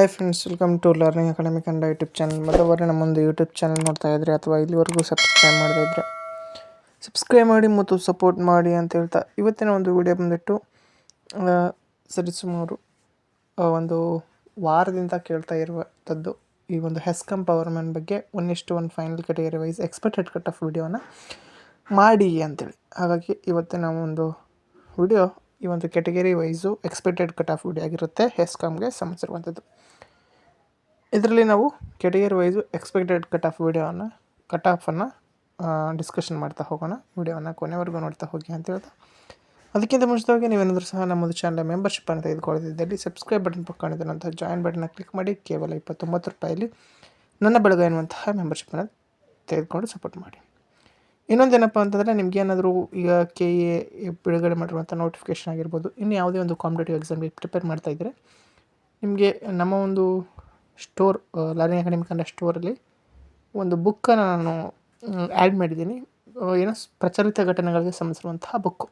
Hi friends, welcome to learning academy Kannada YouTube channel. ಮೊದಲವರೆ ನಮ್ಮೊಂದು YouTube channel ನೋಡ್ತಾ ಇದ್ದರೆ ಅಥವಾ ಇಲ್ಲಿವರೆಗೂ ಸಬ್ಸ್ಕ್ರೈಬ್ ಮಾಡದೇ ಇದ್ದರೆ ಸಬ್ಸ್ಕ್ರೈಬ್ ಮಾಡಿ ಮತ್ತು ಸಪೋರ್ಟ್ ಮಾಡಿ ಅಂತ ಹೇಳ್ತಾ ಇವತ್ತಿನ ಒಂದು ವಿಡಿಯೋ ಬಂದುಬಿಟ್ಟು ಸರಿಸುಮಾರು ಒಂದು ವಾರದಿಂದ ಕೇಳ್ತಾ ಇರುವಂಥದ್ದು ಈ ಒಂದು ಹೆಸ್ಕಾಂ ಪವರ್ ಮ್ಯಾನ್ ಬಗ್ಗೆ 1:1 final category wise expected cut off ವಿಡಿಯೋನ ಮಾಡಿ ಅಂತೇಳಿ. ಹಾಗಾಗಿ ಇವತ್ತಿನ ಒಂದು ವಿಡಿಯೋ ಈ ಒಂದು category wise expected cut off video ಆಗಿರುತ್ತೆ ಹೆಸ್ಕಾಮ್ಗೆ ಸಂಬಂಧಿಸಿರುವಂಥದ್ದು. ಇದರಲ್ಲಿ ನಾವು ಕೆಟಗರಿ ವೈಸು ಎಕ್ಸ್ಪೆಕ್ಟೆಡ್ ಕಟ್ ಆಫನ್ನು ಡಿಸ್ಕಷನ್ ಮಾಡ್ತಾ ಹೋಗೋಣ. ವಿಡಿಯೋವನ್ನು ಕೊನೆವರೆಗೂ ನೋಡ್ತಾ ಹೋಗಿ ಅಂತ ಹೇಳ್ತಾ, ಅದಕ್ಕಿಂತ ಮುಂಚಿತವಾಗಿ ನೀವೇನಾದರೂ ಸಹ ನಮ್ಮದು ಚಾನಲ್ ಮೆಂಬರ್ಶಿಪ್ಪನ್ನು ತೆಗೆದುಕೊಳ್ಳದಿದ್ದಲ್ಲಿ ಸಬ್ಸ್ಕ್ರೈಬ್ ಬಟನ್ ಪಕ್ಕದಲ್ಲಿರುವಂಥ ಜಾಯಿನ್ ಬಟನ್ನ ಕ್ಲಿಕ್ ಮಾಡಿ ಕೇವಲ 29 ರೂಪಾಯಲ್ಲಿ ನನ್ನ ಬೆಳಗ ಎನ್ನುವಂತಹ ಮೆಂಬರ್ಶಿಪ್ಪನ್ನು ತೆಗೆದುಕೊಂಡು ಸಪೋರ್ಟ್ ಮಾಡಿ. ಇನ್ನೊಂದೇನಪ್ಪ ಅಂತಂದರೆ, ನಿಮಗೇನಾದರೂ ಈಗ KA ಬಿಡುಗಡೆ ಮಾಡಿರುವಂಥ ನೋಟಿಫಿಕೇಷನ್ ಆಗಿರ್ಬೋದು, ಇನ್ನು ಯಾವುದೇ ಒಂದು ಕಾಂಪಿಟೇಟಿವ್ ಎಕ್ಸಾಮ್ಗೆ ಪ್ರಿಪೇರ್ ಮಾಡ್ತಾಯಿದ್ರೆ ನಿಮಗೆ ನಮ್ಮ ಒಂದು ಸ್ಟೋರ್ ಲರ್ನಿಂಗ್ ಅಕಾಡೆಮಿ ಕನ್ನಡ ಸ್ಟೋರಲ್ಲಿ ಒಂದು ಬುಕ್ಕನ್ನು ನಾನು ಆ್ಯಡ್ ಮಾಡಿದ್ದೀನಿ. ಏನೋ ಪ್ರಚಲಿತ ಘಟನೆಗಳಿಗೆ ಸಂಬಂಧಿಸಿರುವಂತಹ ಬುಕ್ಕು.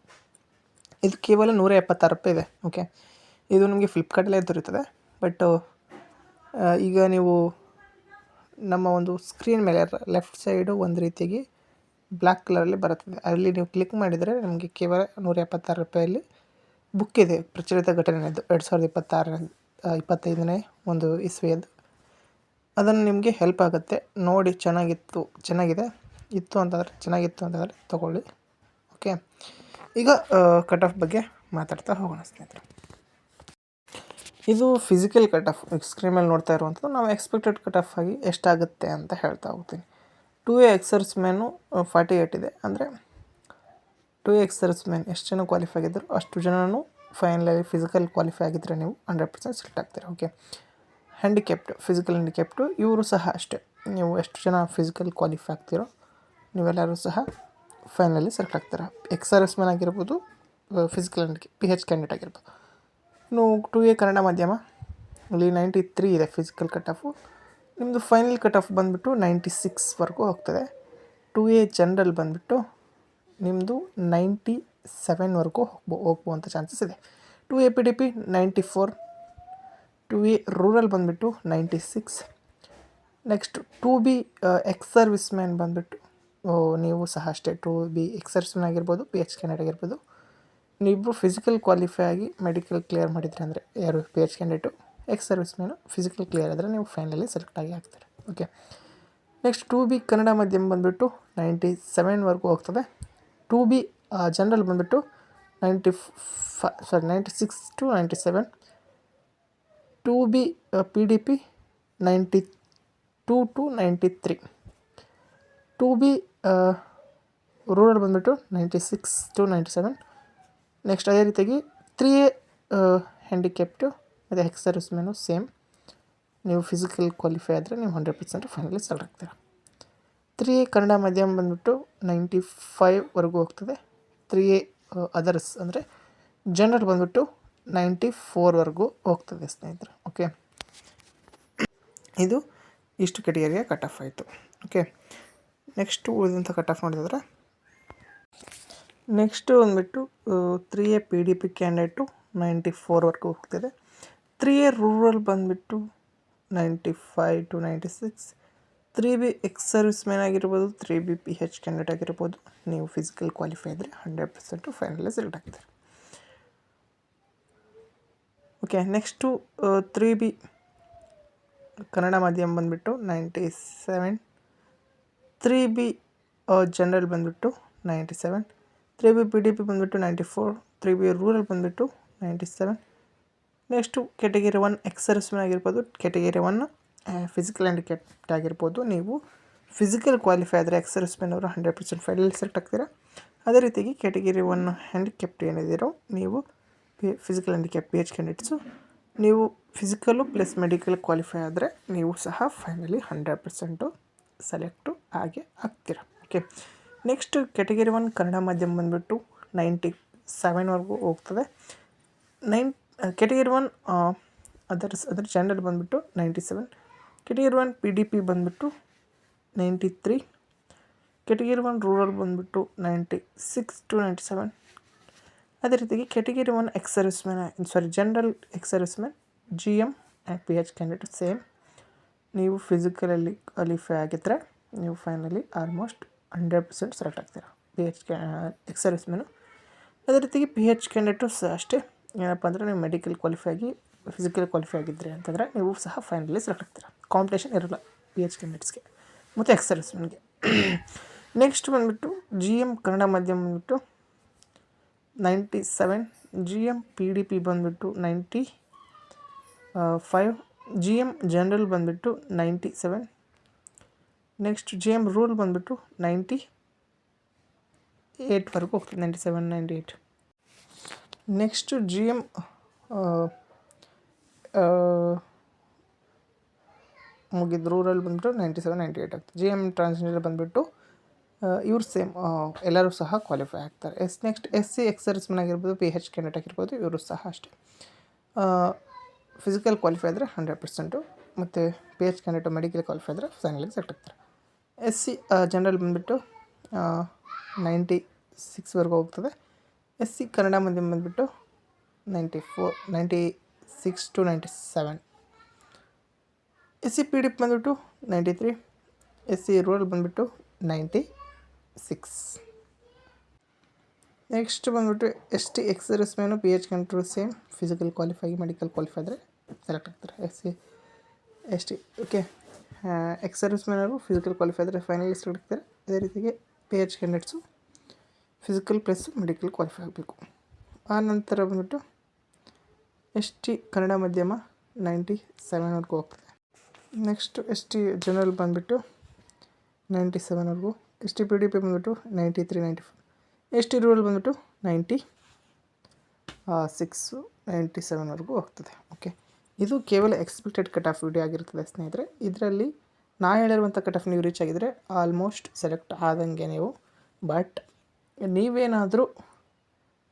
ಇದು ಕೇವಲ 176 ರೂಪಾಯಿ ಇದೆ. ಓಕೆ, ಇದು ನಿಮಗೆ ಫ್ಲಿಪ್ಕಾರ್ಟಲ್ಲೇ ದೊರೀತದೆ. ಬಟ್ ಈಗ ನೀವು ನಮ್ಮ ಒಂದು ಸ್ಕ್ರೀನ್ ಮೇಲೆ ಲೆಫ್ಟ್ ಸೈಡು ಒಂದು ರೀತಿಯಾಗಿ ಬ್ಲ್ಯಾಕ್ ಕಲರಲ್ಲಿ ಬರುತ್ತದೆ. ಅಲ್ಲಿ ನೀವು ಕ್ಲಿಕ್ ಮಾಡಿದರೆ ನಿಮಗೆ ಕೇವಲ 176 ರೂಪಾಯಲ್ಲಿ ಬುಕ್ ಇದೆ. ಪ್ರಚಲಿತ ಘಟನೆಯದ್ದು 2025ನೇ ಒಂದು ಇಸ್ವಿಯದ್ದು. ಅದನ್ನು ನಿಮಗೆ ಹೆಲ್ಪ್ ಆಗುತ್ತೆ. ನೋಡಿ, ಚೆನ್ನಾಗಿದೆ ಅಂತಂದರೆ ತೊಗೊಳ್ಳಿ. ಓಕೆ, ಈಗ ಕಟ್ ಆಫ್ ಬಗ್ಗೆ ಮಾತಾಡ್ತಾ ಹೋಗೋಣ ಸ್ನೇಹಿತರೆ. ಇದು ಫಿಸಿಕಲ್ ಕಟ್ ಆಫ್ ಸ್ಕ್ರೀನ್ ಮೇಲೆ ನೋಡ್ತಾ ಇರುವಂಥದ್ದು. ನಾವು ಎಕ್ಸ್ಪೆಕ್ಟೆಡ್ ಕಟ್ ಆಫ್ ಆಗಿ ಎಷ್ಟಾಗುತ್ತೆ ಅಂತ ಹೇಳ್ತಾ ಹೋಗ್ತೀನಿ. 2A ಎಕ್ಸರ್ಸ್ ಮ್ಯಾನು 48 ಇದೆ. ಅಂದರೆ 2A ಎಕ್ಸರ್ಸ್ ಮ್ಯಾನ್ ಎಷ್ಟು ಜನ ಕ್ವಾಲಿಫೈ ಆಗಿದ್ದರು ಅಷ್ಟು ಜನನೂ ಫೈನಲಲ್ಲಿ ಫಿಸಿಕಲ್ ಕ್ವಾಲಿಫೈ ಆಗಿದ್ದರೆ ನೀವು 100% ಸೆಲೆಕ್ಟ್ ಆಗ್ತೀರಾ. ಓಕೆ, ಫಿಸಿಕಲ್ ಹ್ಯಾಂಡಿಕ್ಯಾಪ್ಟು ಇವರು ಸಹ ಅಷ್ಟೇ. ನೀವು ಎಷ್ಟು ಜನ ಫಿಸಿಕಲ್ ಕ್ವಾಲಿಫೈ ಆಗ್ತೀರೋ ನೀವೆಲ್ಲರೂ ಸಹ ಫೈನಲಲ್ಲಿ ಸೆಲೆಕ್ಟ್ ಆಗ್ತೀರಾ. ಎಕ್ಸರ್ಸ್ ಮ್ಯಾನ್ ಆಗಿರ್ಬೋದು, ಫಿಸಿಕಲ್ PH ಕ್ಯಾಂಡಿಡೇಟ್ ಆಗಿರ್ಬೋದು. ಇನ್ನು 2A ಕನ್ನಡ ಮಾಧ್ಯಮ ಅಲ್ಲಿ 93 ಇದೆ ಫಿಸಿಕಲ್ ಕಟ್ ಆಫು. ನಿಮ್ಮದು ಫೈನಲ್ ಕಟ್ ಆಫ್ ಬಂದುಬಿಟ್ಟು 96ವರೆಗೂ ಹೋಗ್ತದೆ. 2A ಜನರಲ್ ಬಂದುಬಿಟ್ಟು ನಿಮ್ಮದು 97ವರೆಗೂ ಹೋಗುವಂಥ ಚಾನ್ಸಸ್ ಇದೆ. 2A PDP 94, 2A ರೂರಲ್ ಬಂದುಬಿಟ್ಟು 96. Next 2B ex service man ಬಂದುಬಿಟ್ಟು ನೀವು ಸಹ ಅಷ್ಟೇ 2B ಎಕ್ಸ್ ಸರ್ವಿಸ್ ಮ್ಯಾನ್ ಆಗಿರ್ಬೋದು, PH ಕ್ಯಾಂಡಿಡೇಟ್ ಆಗಿರ್ಬೋದು. ನೀವು ಫಿಸಿಕಲ್ ಕ್ವಾಲಿಫೈ ಆಗಿ ಮೆಡಿಕಲ್ ಕ್ಲಿಯರ್ ಮಾಡಿದರೆ, ಅಂದರೆ ಯಾರು PH candidate, X service man physical clear ಆದರೆ ನೀವು ಫೈನಲಿ ಸೆಲೆಕ್ಟ್ ಆಗಿ ಆಗ್ತಾರೆ. ಓಕೆ, ನೆಕ್ಸ್ಟ್ 2B ಕನ್ನಡ ಮಾಧ್ಯಮ ಬಂದುಬಿಟ್ಟು 97ವರೆಗೂ ಹೋಗ್ತದೆ. 2B ಜನರಲ್ ಬಂದುಬಿಟ್ಟು 96 to 97. 2B PDP 92 to 93. 2B rural ಬಂದುಬಿಟ್ಟು 96 to 97. ನೆಕ್ಸ್ಟ್ ಅದೇ ರೀತಿಯಾಗಿ 3A ಹ್ಯಾಂಡಿಕ್ಯಾಪ್ಟು ಮತ್ತು ಎಕ್ಸ್ ಸರ್ವಿಸ್ ಮ್ಯಾನು ಸೇಮ್. ನೀವು ಫಿಸಿಕಲ್ ಕ್ವಾಲಿಫೈ ಆದರೆ ನೀವು 100% ಫೈನಲಿ ಸೆಲೆಕ್ಟ್ ಆಗ್ತೀರಾ. 3A ಕನ್ನಡ ಮಾಧ್ಯಮ ಬಂದುಬಿಟ್ಟು 95ವರೆಗೂ ಹೋಗ್ತದೆ. 3A ಅದರ್ಸ್ ಅಂದರೆ ಜನರಲ್ ಬಂದುಬಿಟ್ಟು 94ವರೆಗೂ ಹೋಗ್ತದೆ ಸ್ನೇಹಿತರೆ. ಓಕೆ, ಇದು ಇಷ್ಟು ಕೆಟಗರಿಯ ಕಟ್ ಆಫ್ ಆಯಿತು. ಓಕೆ, ನೆಕ್ಸ್ಟು ಉಳಿದಂಥ ಕಟ್ ಆಫ್ ನೋಡಿದ್ರೆ, ನೆಕ್ಸ್ಟು ಬಂದುಬಿಟ್ಟು 3A PDP ಕ್ಯಾಂಡಿಡೇಟು 94ವರೆಗೂ ಹೋಗ್ತದೆ. 3A ರೂರಲ್ ಬಂದುಬಿಟ್ಟು 95 to 96. 3B ex service man ಆಗಿರ್ಬೋದು, 3B PH ಕ್ಯಾಂಡಿಡೇಟ್ ಆಗಿರ್ಬೋದು, ನೀವು ಫಿಸಿಕಲ್ ಕ್ವಾಲಿಫೈ ಆದರೆ 100% ಫೈನಲಿ ಸೆಲೆಕ್ಟ್ ಆಗ್ತಾರೆ. ಓಕೆ, ನೆಕ್ಸ್ಟು 3B ಕನ್ನಡ ಮಾಧ್ಯಮ ಬಂದುಬಿಟ್ಟು 97. 3B ಜನರಲ್ ಬಂದುಬಿಟ್ಟು 97. 3B PDP ಬಂದುಬಿಟ್ಟು 94. 3B ರೂರಲ್ ಬಂದುಬಿಟ್ಟು 97. Next category 1 ex service man ಆಗಿರ್ಬೋದು, ಕೆಟಗರಿ 1 ಫಿಸಿಕಲ್ ಹ್ಯಾಂಡಿಕ್ಯಾಪ್ಟ್ ಆಗಿರ್ಬೋದು. ನೀವು ಫಿಸಿಕಲ್ ಕ್ವಾಲಿಫೈ ಆದರೆ ಎಕ್ಸ್ ಸರ್ವಿಸ್ ಮ್ಯಾನ್ ಅವರು 100% ಫೈನಲಿ ಸೆಲೆಕ್ಟ್ ಆಗ್ತೀರಾ. ಅದೇ ರೀತಿಯಾಗಿ ಕೆಟಗರಿ 1 ಹ್ಯಾಂಡಿಕ್ಯಾಪ್ಟ್ ಏನಿದ್ದೀರೋ ನೀವು ಫಿಸಿಕಲ್ ಹ್ಯಾಂಡಿಕ್ಯಾಪ್ PH ಕ್ಯಾಂಡಿಡೇಟ್ಸು, ನೀವು ಫಿಸಿಕಲ್ಲು ಪ್ಲಸ್ ಮೆಡಿಕಲ್ ಕ್ವಾಲಿಫೈ ಆದರೆ ನೀವು ಸಹ ಫೈನಲಿ 100% ಸೆಲೆಕ್ಟು ಆಗೇ ಆಗ್ತೀರಾ. ಓಕೆ, ನೆಕ್ಸ್ಟ್ ಕೆಟಗರಿ 1 ಕನ್ನಡ ಮಾಧ್ಯಮ ಬಂದುಬಿಟ್ಟು 97ವರೆಗೂ ಹೋಗ್ತದೆ. ಕೆಟಗರಿ 1 ಅದರ ಜನರಲ್ ಬಂದುಬಿಟ್ಟು 97. ಕೆಟಗರಿ 1 PDP ಬಂದುಬಿಟ್ಟು 93. ಕೆಟಗರಿ 1 ರೂರಲ್ ಬಂದುಬಿಟ್ಟು 96 to 97. ಅದೇ ರೀತಿಯಾಗಿ category 1 general ex service man GM P H candidate same. ನೀವು ಫಿಸಿಕಲಲ್ಲಿ ಕ್ವಾಲಿಫೈ ಆಗಿದ್ದರೆ ನೀವು ಫೈನಲಿ ಆಲ್ಮೋಸ್ಟ್ 100% ಸೆಲೆಕ್ಟ್ ಆಗ್ತೀರಾ P H X service man. ಅದೇ ರೀತಿಗೆ ಪಿ ಎಚ್ ಕ್ಯಾಂಡಿಡೇಟು ಸಹ ಅಷ್ಟೇ. ಏನಪ್ಪ ಅಂದರೆ ನೀವು ಮೆಡಿಕಲ್ ಕ್ವಾಲಿಫೈ ಆಗಿ ಫಿಸಿಕಲ್ ಕ್ವಾಲಿಫೈ ಆಗಿದ್ದರೆ ಅಂತಂದರೆ ನೀವು ಸಹ ಫೈನಲಿ ಸೆಲೆಕ್ಟ್ ಆಗ್ತೀರಾ. ಕಾಂಪಿಟೇಷನ್ ಇರೋಲ್ಲ ಪಿ ಎಚ್ ಕ್ಯಾಂಡಿಡೇಟ್ಸ್ಗೆ ಮತ್ತು ಎಕ್ಸ್ ಸರ್ವಿಸ್ ಮ್ಯಾನ್ಗೆ. ನೆಕ್ಸ್ಟ್ ಬಂದುಬಿಟ್ಟು ಜಿ ಎಮ್ ಕನ್ನಡ ಮಾಧ್ಯಮ ಬಂದುಬಿಟ್ಟು 97, G M P D P ಬಂದುಬಿಟ್ಟು 95, ಜಿ ಎಮ್ ಜನರಲ್ ಬಂದುಬಿಟ್ಟು 97, ನೆಕ್ಸ್ಟ್ ಜಿ ಎಮ್ ರೂಲ್ ಬಂದುಬಿಟ್ಟು 98ವರೆಗೂ ಹೋಗ್ತದೆ, 97, 98. ನೆಕ್ಸ್ಟು ಜಿ ಎಮ್ ಮುಗಿದ ರೂರಲ್ ಬಂದುಬಿಟ್ಟು 97, 98 ಆಗ್ತದೆ. ಜಿ ಎಮ್ ಟ್ರಾನ್ಸ್ಜೆಂಡರ್ ಬಂದುಬಿಟ್ಟು ಇವ್ರು ಸೇಮ್ ಎಲ್ಲರೂ ಸಹ ಕ್ವಾಲಿಫೈ ಆಗ್ತಾರೆ. Next S C X serviceman ಆಗಿರ್ಬೋದು, ಪಿ ಎಚ್ ಕ್ಯಾಂಡಿಡೇಟ್ ಆಗಿರ್ಬೋದು, ಇವರು ಸಹ ಅಷ್ಟೇ. ಫಿಸಿಕಲ್ ಕ್ವಾಲಿಫೈ ಆದರೆ 100%, ಮತ್ತು P H candidate medical qualify ಆದರೆ ಫೈನಲಿಗೆ ಸೆಲೆಕ್ಟ್ ಆಗ್ತಾರೆ. ಎಸ್ ಸಿ ಜನರಲ್ ಬಂದುಬಿಟ್ಟು 96ವರೆಗೂ ಹೋಗ್ತದೆ. ಎಸ್ ಸಿ ಕನ್ನಡ ಮಾಧ್ಯಮ ಬಂದುಬಿಟ್ಟು 94, 96 to 97. S C P D P ಬಂದುಬಿಟ್ಟು 93, ಎಸ್ ಸಿ ರೂರಲ್ ಬಂದುಬಿಟ್ಟು 96. ನೆಕ್ಸ್ಟ್ ಬಂದುಬಿಟ್ಟು S T ex service man P H candidate same, physical qualify medical qualify ಆದರೆ ಸೆಲೆಕ್ಟ್ ಆಗ್ತಾರೆ. S T okay. Ex service ಮ್ಯಾನವರು physical qualify ಆದರೆ finally select ಆಗ್ತಾರೆ. ಅದೇ ರೀತಿಗೆ P H candidates physical plus medical qualify ಆಗಬೇಕು. ಆ ನಂತರ ಬಂದುಬಿಟ್ಟು ಎಸ್ ಟಿ ಕನ್ನಡ ಮಾಧ್ಯಮ 97ವರೆಗೂ ಹೋಗ್ತದೆ. ನೆಕ್ಸ್ಟ್ ಎಸ್ ಟಿ ಜನರಲ್ ಬಂದುಬಿಟ್ಟು 97ವರೆಗೂ, S T P D P ಬಂದುಬಿಟ್ಟು 93, 94, ಎಸ್ ಟಿ ರೂರಲ್ ಬಂದುಬಿಟ್ಟು 96, 97ವರೆಗೂ ಹೋಗ್ತದೆ. ಓಕೆ, ಇದು ಕೇವಲ ಎಕ್ಸ್ಪೆಕ್ಟೆಡ್ ಕಟ್ ಆಫ್ ವಿಡಿಯೋ ಆಗಿರ್ತದೆ ಸ್ನೇಹಿತರೆ. ಇದರಲ್ಲಿ ನಾ ಹೇಳಿರುವಂಥ ಕಟ್ ಆಫ್ ನೀವು ರೀಚ್ ಆಗಿದ್ದರೆ ಆಲ್ಮೋಸ್ಟ್ ಸೆಲೆಕ್ಟ್ ಆದಂಗೆ ನೀವು. ಬಟ್ ನೀವೇನಾದರೂ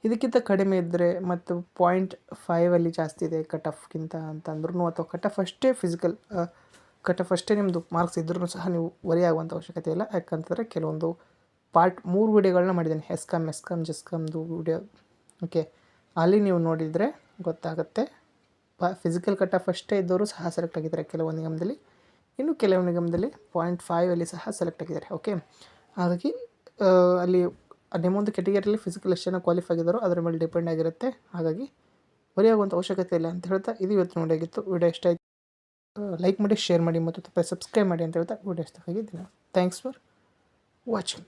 ಇದಕ್ಕಿಂತ ಕಡಿಮೆ ಇದ್ದರೆ ಮತ್ತು 0.5 ಜಾಸ್ತಿ ಇದೆ ಕಟ್ ಆಫ್ಗಿಂತ ಅಂತಂದ್ರೂ, ಅಥವಾ ಕಟ್ ಆಫ್ ಅಷ್ಟೇ ಫಿಸಿಕಲ್ ಕಟ್ ಆಫ್ ಅಷ್ಟೇ ನಿಮ್ಮದು ಮಾರ್ಕ್ಸ್ ಇದ್ರೂ ಸಹ ನೀವು ವರಿ ಆಗುವಂಥ ಅವಶ್ಯಕತೆ ಇಲ್ಲ. ಯಾಕಂತಂದರೆ ಕೆಲವೊಂದು ಪಾರ್ಟ್ 3 ವಿಡಿಯೋಗಳನ್ನ ಮಾಡಿದ್ದೀನಿ, ಎಸ್ಕಾಮ್ ಜೆಸ್ಕಾಮ್ದು ವಿಡಿಯೋ. ಓಕೆ, ಅಲ್ಲಿ ನೀವು ನೋಡಿದರೆ ಗೊತ್ತಾಗುತ್ತೆ. ಫಿಸಿಕಲ್ ಕಟ್ ಆಫ್ ಅಷ್ಟೇ ಇದ್ದವರು ಸಹ ಸೆಲೆಕ್ಟ್ ಆಗಿದ್ದಾರೆ ಕೆಲವೊಂದು ನಿಗಮದಲ್ಲಿ, ಇನ್ನು ಕೆಲವು ನಿಗಮದಲ್ಲಿ 0.5 ಸಹ ಸೆಲೆಕ್ಟ್ ಆಗಿದ್ದಾರೆ. ಓಕೆ, ಹಾಗಾಗಿ ಅಲ್ಲಿ ನಿಮ್ಮೊಂದು ಕೆಟಗರಿಯಲ್ಲಿ ಫಿಸಿಕಲ್ ಎಷ್ಟು ಜನ ಕ್ವಾಲಿಫೈ ಆಗಿದ್ದಾರೋ ಅದರ ಮೇಲೆ ಡಿಪೆಂಡ್ ಆಗಿರುತ್ತೆ. ಹಾಗಾಗಿ ವರಿ ಆಗುವಂಥ ಅವಶ್ಯಕತೆ ಇಲ್ಲ ಅಂತ ಹೇಳ್ತಾ ಇದು ಇವತ್ತಿನ ವಿಡಿಯೋ ಆಗಿತ್ತು. ವಿಡಿಯೋ ಇಷ್ಟ ಆಯಿತು ಲೈಕ್ ಮಾಡಿ, ಶೇರ್ ಮಾಡಿ ಮತ್ತು ಸಬ್ಸ್ಕ್ರೈಬ್ ಮಾಡಿ ಅಂತ ಹೇಳ್ತಾ ವಿಡಿಯೋ ಇಷ್ಟ ಆಗಿದ್ದೀನಿ. Thanks for watching.